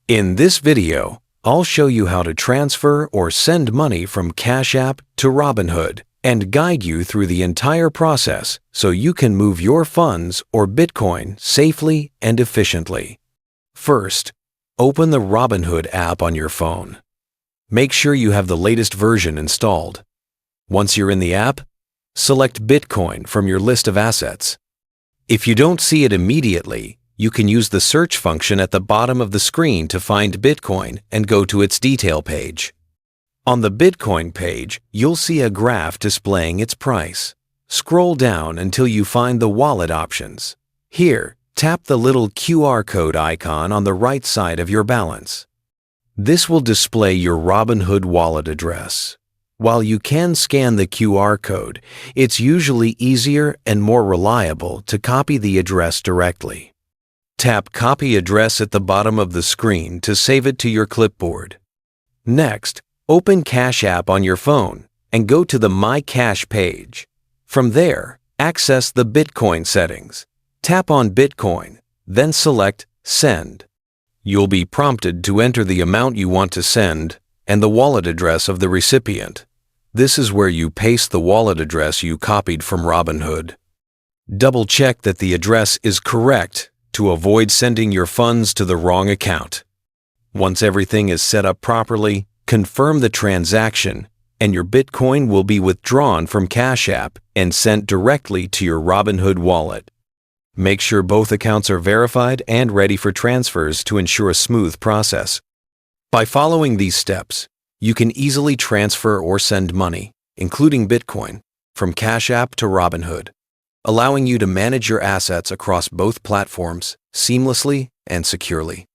In this video, I'll show you how to transfer or send money from Cash App to Robinhood and guide you through the entire process so you can move your funds or Bitcoin safely and efficiently. First, open the Robinhood app on your phone. Make sure you have the latest version installed. Once you're in the app, select Bitcoin from your list of assets. If you don't see it immediately, you can use the search function at the bottom of the screen to find Bitcoin and go to its detail page. On the Bitcoin page, you'll see a graph displaying its price. Scroll down until you find the wallet options. Here, tap the little QR code icon on the right side of your balance. This will display your Robinhood wallet address. While you can scan the QR code, it's usually easier and more reliable to copy the address directly. Tap Copy Address at the bottom of the screen to save it to your clipboard. Next, open Cash App on your phone and go to the My Cash page. From there, access the Bitcoin settings. Tap on Bitcoin, then select Send. You'll be prompted to enter the amount you want to send and the wallet address of the recipient. This is where you paste the wallet address you copied from Robinhood. Double-check that the address is correct to avoid sending your funds to the wrong account. Once everything is set up properly, confirm the transaction, and your Bitcoin will be withdrawn from Cash App and sent directly to your Robinhood wallet. Make sure both accounts are verified and ready for transfers to ensure a smooth process. By following these steps, you can easily transfer or send money, including Bitcoin, from Cash App to Robinhood, allowing you to manage your assets across both platforms seamlessly and securely.